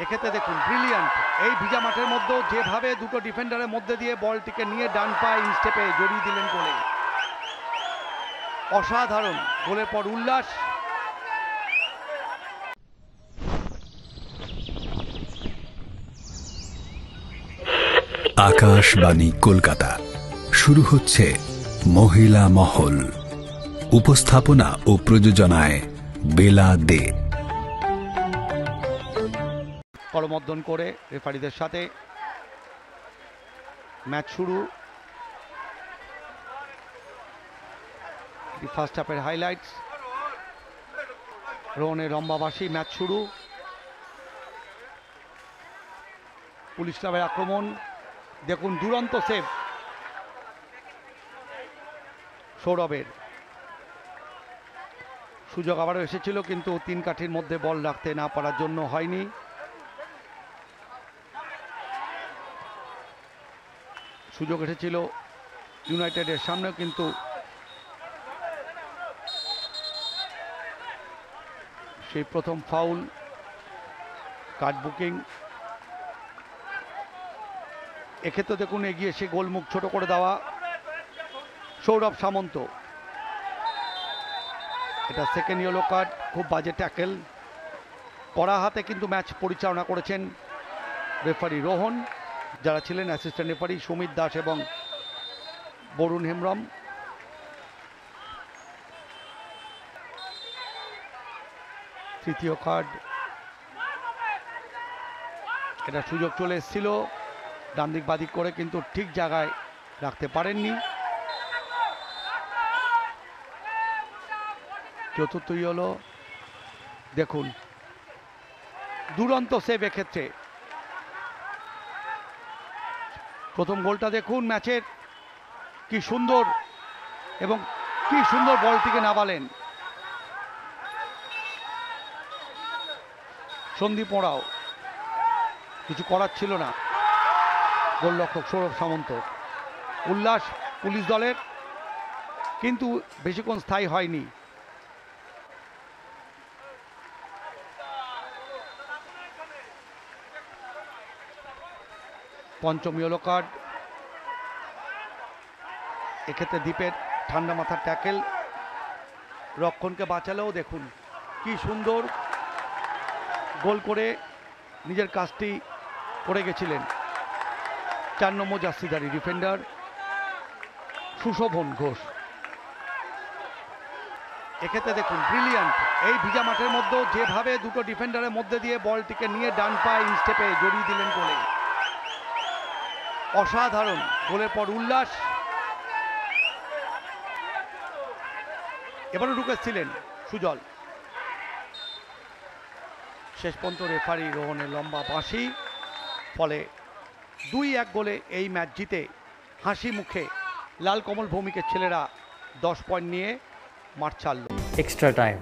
এক্ষেত্রে দেখুন ব্রিলিয়ান্ট, এই ভিজা মাঠের মধ্যেও যেভাবে দুটো ডিফেন্ডারের মধ্যে দিয়ে বলটিকে নিয়ে ডান পায়ে ইনস্টেপে জড়িয়ে দিলেন গোলে। অসাধারণ, গোলের পর উল্লাস। আকাশবাণী কলকাতা, শুরু হচ্ছে মহিলা মহল। উপস্থাপনা ও প্রযোজনায় বেলা দে। করমর্দন করে রেফারিদের সাথে ম্যাচ শুরু। ফার্স্ট হাফের হাইলাইটস। রোহনের লম্বাবাসী, ম্যাচ শুরু। পুলিশ ক্লাবের আক্রমণ, দেখুন দুরন্ত সেভ সৌরভের। সুযোগ আবারও এসেছিল কিন্তু তিন কাঠির মধ্যে বল রাখতে না পারার জন্য হয়নি। সুযোগ এসেছিল ইউনাইটেডের সামনেও কিন্তু সেই প্রথম ফাউল, কার্ড বুকিং। এক্ষেত্রে দেখুন এগিয়ে সে গোলমুখ ছোট করে দেওয়া সৌরভ সামন্ত। এটা সেকেন্ড ইয়েলো কার্ড, খুব বাজে ট্যাকেল। কড়া হাতে কিন্তু ম্যাচ পরিচালনা করেছেন রেফারি রোহন, যারা ছিলেন অ্যাসিস্ট্যান্ট রেফারি সুমিত দাস এবং বরুণ হেমব্রম। তৃতীয় কার্ড, এটা সুযোগ চলে এসেছিল ডান দিক বাদিক করে, কিন্তু ঠিক জায়গায় রাখতে পারেননি। চতুর্থ ইয়েলো, দেখুন দুরন্ত সেভ এক্ষেত্রে। প্রথম গোলটা দেখুন ম্যাচের, কি সুন্দর এবং কি সুন্দর বলটিকে নামালেন সন্দীপ ওরাও, কিছু করার ছিল না গোলরক্ষক সৌরভ সামন্ত। উল্লাস পুলিশ দলের, কিন্তু বেশিক্ষণ স্থায়ী হয়নি। পঞ্চম ইয়েলো কার্ড, এক্ষেত্রে দ্বীপের ঠান্ডা মাথার ট্যাকেল, রক্ষণকে বাঁচালেও দেখুন কি সুন্দর গোল করে নিজের কাজটি করে গেছিলেন 4 নম্বর জার্সিধারী ডিফেন্ডার সুশোভন ঘোষ। এক্ষেত্রে দেখুন ব্রিলিয়ান্ট, এই ভিজা মাঠের মধ্যেও যেভাবে দুটো ডিফেন্ডারের মধ্যে দিয়ে বলটিকে নিয়ে ডান পায়ে ইনস্টেপে জড়িয়ে দিলেন গোলে। অসাধারণ, গোলের পর উল্লাস। এবারও ঢুকেছিলেন সুজল। শেষ পর্যন্ত রেফারি রোহনের লম্বা বাঁশি, ফলে 2-1 গোলে এই ম্যাচ জিতে হাসি মুখে লাল কমল ভৌমিকের ছেলেরা 10 পয়েন্ট নিয়ে মাঠ ছাড়ল। Extra time.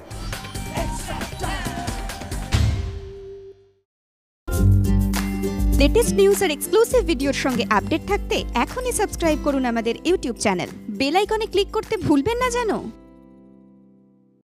লেটেস্ট নিউজ আর এক্সক্লুসিভ ভিডিওর সঙ্গে আপডেট থাকতে এখনই সাবস্ক্রাইব করুন আমাদের ইউটিউব চ্যানেল। বেল আইকনে ক্লিক করতে ভুলবেন না যেন।